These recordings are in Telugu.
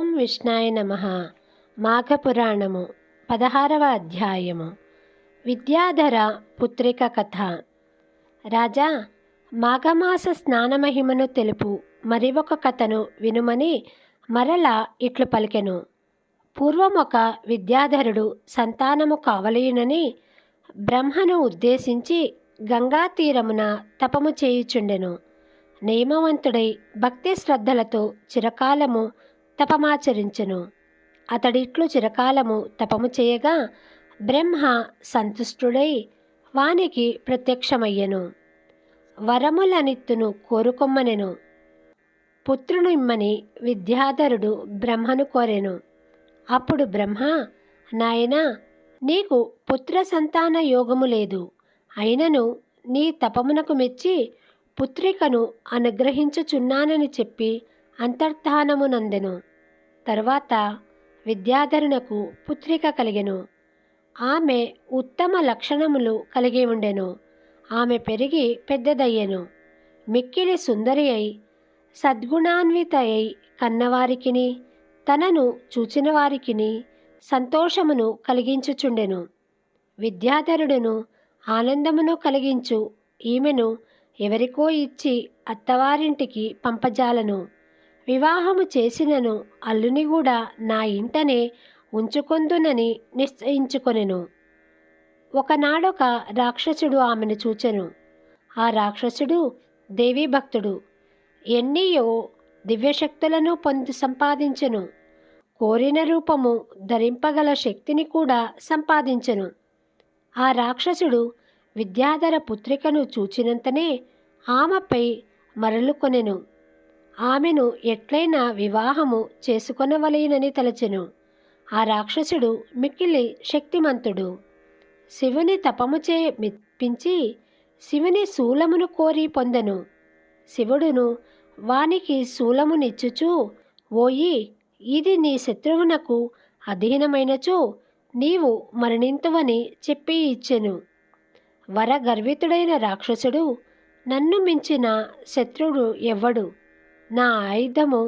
ఓం విష్ణాయ నమః. మాఘపురాణము 16వ అధ్యాయము. విద్యాధర పుత్రిక కథ. రాజా, మాఘమాస స్నానమహిమను తెలుపు మరి ఒక కథను వినుమని మరలా ఇట్లు పలికెను. పూర్వం ఒక విద్యాధరుడు సంతానము కావలేనని బ్రహ్మను ఉద్దేశించి గంగా తీరమున తపము చేయుచుండెను. నియమవంతుడై భక్తి శ్రద్ధలతో చిరకాలము తపమాచరించెను. అతడిట్లు చిరకాలము తపము చేయగా బ్రహ్మ సంతుష్టుడై వానికి ప్రత్యక్షమయ్యెను. వరములనిత్తును కోరుకొమ్మనెను. పుత్రును ఇమ్మని విద్యాధరుడు బ్రహ్మను కోరెను. అప్పుడు బ్రహ్మ, నాయనా, నీకు పుత్ర సంతాన యోగము లేదు. అయినను నీ తపమునకు మెచ్చి పుత్రికను అనుగ్రహించుచున్నానని చెప్పి అంతర్ధానమునందెను. తరువాత విద్యాధరునకు పుత్రిక కలిగెను. ఆమె ఉత్తమ లక్షణములు కలిగి ఉండెను. ఆమె పెరిగి పెద్దదయ్యెను. మిక్కిలి సుందరి అయి సద్గుణాన్విత అయి కన్నవారికిని తనను చూచిన వారికిని సంతోషమును కలిగించుచుండెను. విద్యాధరుడును ఆనందమును కలిగించు ఈమెను ఎవరికో ఇచ్చి అత్తవారింటికి పంపజాలను. వివాహము చేసినను అల్లుని కూడా నా ఇంటనే ఉంచుకొందునని నిశ్చయించుకొనెను. ఒకనాడొక రాక్షసుడు ఆమెను చూచెను. ఆ రాక్షసుడు దేవీ భక్తుడు. ఎన్నియో దివ్యశక్తులను సంపాదించెను. కోరిన రూపము ధరింపగల శక్తిని కూడా సంపాదించెను. ఆ రాక్షసుడు విద్యాధర పుత్రికను చూచినంతనే ఆమెపై మరలుకొనెను. ఆమెను ఎట్లైనా వివాహము చేసుకొనవలెనని తలచెను. ఆ రాక్షసుడు మిక్కిలి శక్తిమంతుడు. శివుని తపముచే మెప్పించి శివుని శూలమును కోరి పొందెను. శివుడును వానికి శూలమునిచ్చుచు, ఓయి, ఇది నీ శత్రువునకు అధీనమైనచో నీవు మరణింతువని చెప్పి ఇచ్చెను. వరగర్వితుడైన రాక్షసుడు, నన్ను మించిన శత్రువుడు ఎవ్వడు? నా ఆయుధము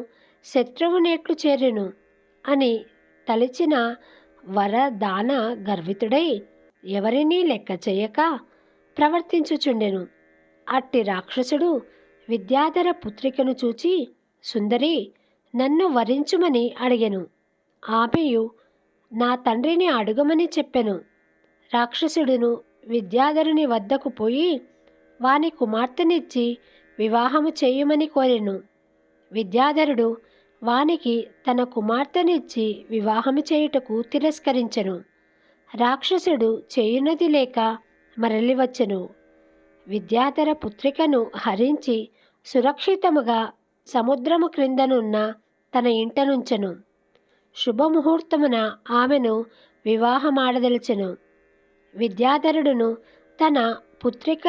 శత్రువునేట్లు చేరెను అని తలిచిన వరదాన గర్వితుడై ఎవరినీ లెక్క చేయక ప్రవర్తించుచుండెను. అట్టి రాక్షసుడు విద్యాధర పుత్రికను చూచి, సుందరి, నన్ను వరించుమని అడిగెను. ఆమెయు నా తండ్రిని అడుగమని చెప్పెను. రాక్షసుడును విద్యాధరుని వద్దకు పోయి వాని కుమార్తెనిచ్చి వివాహము చేయుమని కోరెను. విద్యాధరుడు వానికి తన కుమార్తెనిచ్చి వివాహము చేయుటకు తిరస్కరించెను. రాక్షసుడు చేయునది లేక మరలివచ్చెను. విద్యాధర పుత్రికను హరించి సురక్షితముగా సముద్రము క్రిందనున్న తన ఇంటనుంచెను. శుభముహూర్తమున ఆమెను వివాహమాడదలిచెను. విద్యాధరుడును తన పుత్రిక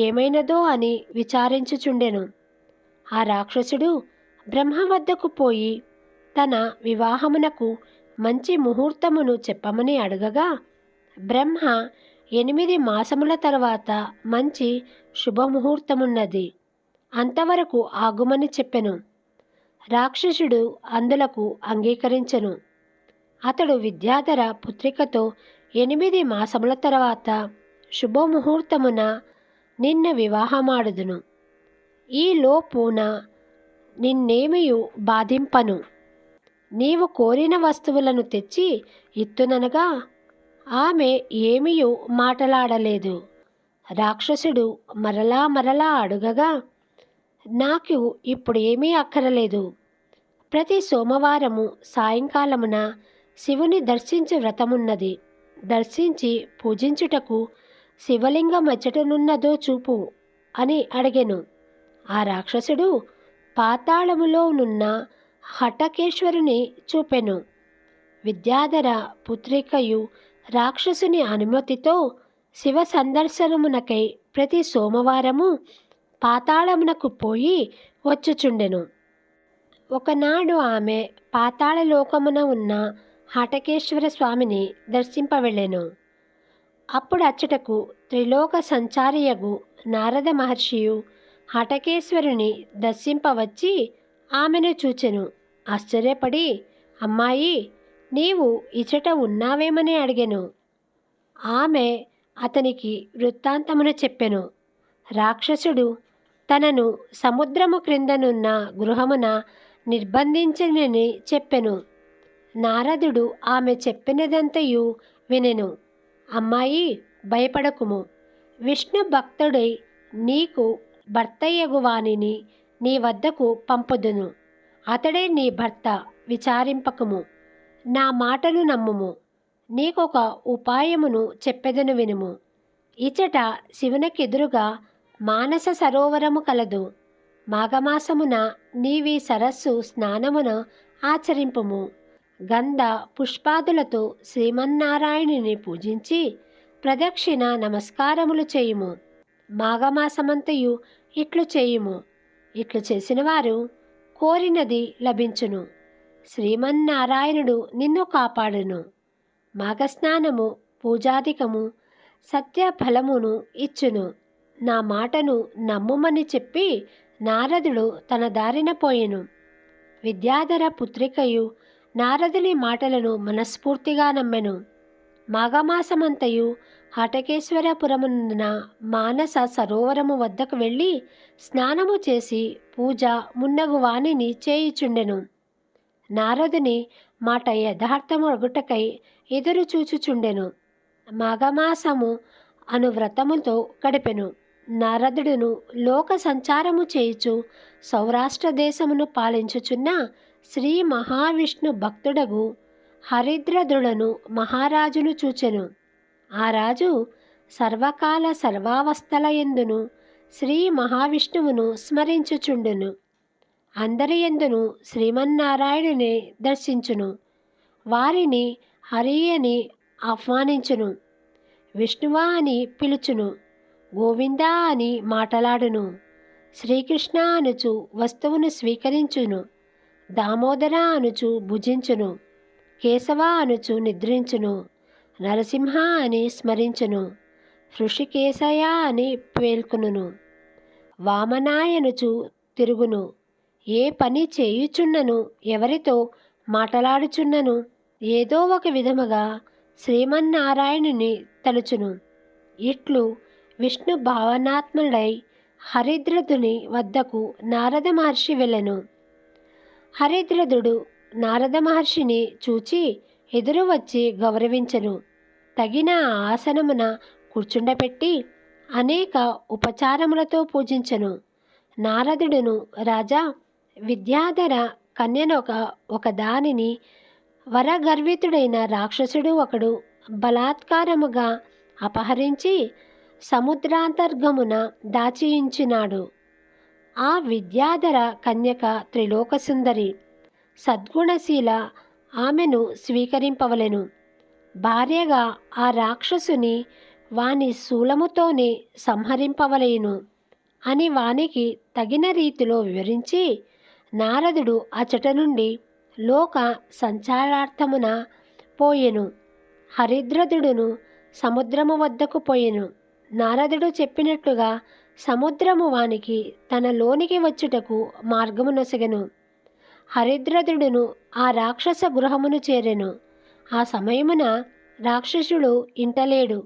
ఏమైనదో అని విచారించుచుండెను. ఆ రాక్షసుడు బ్రహ్మ వద్దకు పోయి తన వివాహమునకు మంచి ముహూర్తమును చెప్పమని అడగగా బ్రహ్మ 8 మాసముల తర్వాత మంచి శుభముహూర్తమున్నది, అంతవరకు ఆగుమని చెప్పెను. రాక్షసుడు అందులకు అంగీకరించెను. అతడు విద్యాధర పుత్రికతో 8 మాసముల తర్వాత శుభముహూర్తమున నిన్ను వివాహమాడుదును. ఈ లోపున నిన్నేమియు బాధింపను. నీవు కోరిన వస్తువులను తెచ్చి ఇత్తుననగా ఆమె ఏమియు మాటలాడలేదు. రాక్షసుడు మరలా అడుగగా, నాకు ఇప్పుడు ఏమీ అక్కరలేదు. ప్రతి సోమవారము సాయంకాలమున శివుని దర్శించే వ్రతమున్నది. దర్శించి పూజించుటకు శివలింగం ఎచ్చటనున్నదో చూపు అని అడిగెను. ఆ రాక్షసుడు పాతాళములో నున్న హటకేశ్వరుని చూపెను. విద్యాధర పుత్రికయు రాక్షసుని అనుమతితో శివ సందర్శనమునకై ప్రతి సోమవారము పాతాళమునకు పోయి వచ్చుచుండెను. ఒకనాడు ఆమె పాతాళలోకమున ఉన్న హటకేశ్వర స్వామిని దర్శింపవెళ్ళెను. అప్పుడు అచ్చటకు త్రిలోక సంచారియగు నారద మహర్షియు హటకేశ్వరుని దర్శింపవచ్చి ఆమెను చూచెను. ఆశ్చర్యపడి అమ్మాయి, నీవు ఇచట ఉన్నావేమని అడిగెను. ఆమె అతనికి వృత్తాంతమును చెప్పెను. రాక్షసుడు తనను సముద్రము క్రిందనున్న గృహమున నిర్బంధించనని చెప్పెను. నారదుడు ఆమె చెప్పినదంతయు వినెను. అమ్మాయి, భయపడకుము. విష్ణు భక్తుడై నీకు భర్తయ్యగు వానిని నీ వద్దకు పంపుదును. అతడే నీ భర్త. విచారింపకము. నా మాటను నమ్ముము. నీకొక ఉపాయమును చెప్పెదను వినుము. ఇచట శివునికెదురుగా మానస సరోవరము కలదు. మాఘమాసమున నీవీ సరస్సు స్నానమున ఆచరింపుము. గంధ పుష్పాదులతో శ్రీమన్నారాయణుని పూజించి ప్రదక్షిణ నమస్కారములు చేయుము. మాఘమాసమంతయు ఇట్లు చేయుము. ఇట్లు చేసిన వారు కోరినది లభించును. శ్రీమన్నారాయణుడు నిన్ను కాపాడును. మాఘస్నానము పూజాధికము సత్య ఫలమును ఇచ్చును. నా మాటను నమ్ముమని చెప్పి నారదుడు తన దారిన పోయెను. విద్యాధర పుత్రికయు నారదుని మాటలను మనస్ఫూర్తిగా నమ్మెను. మాఘమాసమంతయు హటకేశ్వరపురమున మానస సరోవరము వద్దకు వెళ్ళి స్నానము చేసి పూజ మున్నగు వాణిని చేయుచుండెను. నారదుని మాట యథార్థమగుటకై ఎదురు చూచుచుండెను. మాఘమాసము అను వ్రతముతో గడిపెను. నారదుడును లోక సంచారము చేయుచు సౌరాష్ట్ర దేశమును పాలించుచున్న శ్రీ మహావిష్ణు భక్తుడగు హరిద్రదుడను మహారాజును చూచెను. ఆ రాజు సర్వకాల సర్వావస్థల యందును శ్రీ మహావిష్ణువును స్మరించుచుండును. అందరి యందును శ్రీమన్నారాయణుని దర్శించును. వారిని హరి అని ఆహ్వానించును. విష్ణువా అని పిలుచును. గోవిందా అని మాటలాడును. శ్రీకృష్ణ అనుచు వస్తువును స్వీకరించును. దామోదర అనుచు భుజించును. కేశవ అనుచు నిద్రించును. నరసింహ అని స్మరించును. హృషికేశయ అని పేల్కొనును. వామనాయనుచు తిరుగును. ఏ పని చేయుచున్నను, ఎవరితో మాటలాడుచున్నను ఏదో ఒక విధముగా శ్రీమన్నారాయణుని తలుచును. ఇట్లు విష్ణు భావనాత్ముడై హరిద్రదుని వద్దకు నారద మహర్షి వెళ్ళెను. హరిద్రదుడు నారద మహర్షిని చూచి ఎదురు వచ్చి గౌరవించెను. తగిన ఆసనమున కూర్చుండపెట్టి అనేక ఉపచారములతో పూజించెను. నారదుడును, రాజా, విద్యాధర ఒక దానిని వరగర్వితుడైన రాక్షసుడు ఒకడు బలాత్కారముగా అపహరించి సముద్రాంతర్గమున దాచియించినాడు. ఆ విద్యాధర కన్యక త్రిలోకసుందరి, సద్గుణశీల. ఆమెను స్వీకరింపవలెను. భార్యగా ఆ రాక్షసుని వాని శూలముతోనే సంహరింపవలెను అని వానికి తగిన రీతిలో వివరించి నారదుడు అచట నుండి లోక సంచారార్థమున పోయెను. హరిద్రదుడును సముద్రము వద్దకు పోయెను. నారదుడు చెప్పినట్లుగా సముద్రము వానికి తన లోనికి వచ్చుటకు మార్గము నొసగెను. హరిద్రదుడును ఆ రాక్షస గృహమును చేరెను. ఆ సమయమున రాక్షసుడు ఇంటలేడు.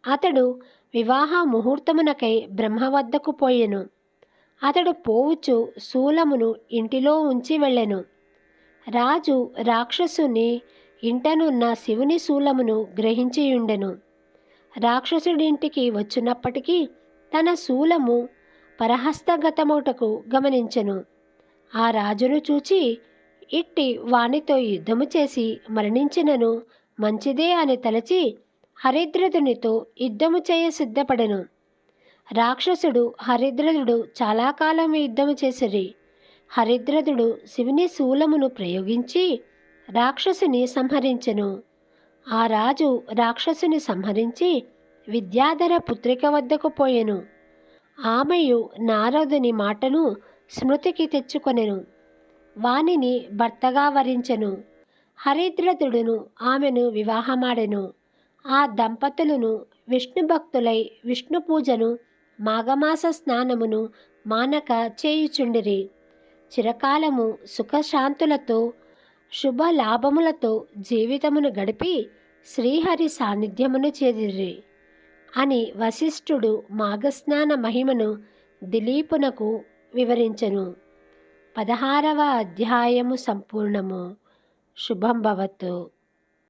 అతడు వివాహ ముహూర్తమునకై బ్రహ్మ వద్దకు పోయెను. అతడు పోవుచు శూలమును ఇంటిలో ఉంచి వెళ్ళెను. రాజు రాక్షసుని ఇంటనున్న శివుని శూలమును గ్రహించియుండెను. రాక్షసుడింటికి వచ్చినప్పటికీ తన శూలము పరహస్తగతమౌటకు గమనించెను. ఆ రాజును చూచి ఇట్టి వానితో యుద్ధము చేసి మరణించినను మంచిదే అని తలచి హరిద్రదునితో యుద్ధము చేయ సిద్ధపడెను. రాక్షసుడు హరిద్రదుడు చాలా కాలం యుద్ధము చేసిరి. హరిద్రదుడు శివుని శూలమును ప్రయోగించి రాక్షసుని సంహరించెను. ఆ రాజు రాక్షసుని సంహరించి విద్యాధర పుత్రిక వద్దకు పోయెను. ఆమెయు నారదుని మాటను స్మృతికి తెచ్చుకొనెను. వానిని భర్తగా వరించెను. హరిద్రదుడును ఆమెను వివాహమాడెను. ఆ దంపతులను విష్ణు భక్తులై విష్ణు పూజను మాఘమాస స్నానమును మానక చేయుచుండిరి. చిరకాలము సుఖశాంతులతో శుభ లాభములతో జీవితమును గడిపి శ్రీహరి సాన్నిధ్యమును చేరిరి అని వశిష్ఠుడు మాఘస్నాన మహిమను దిలీపునకు వివరించెను. 16వ అధ్యాయము సంపూర్ణము. శుభం భవతు.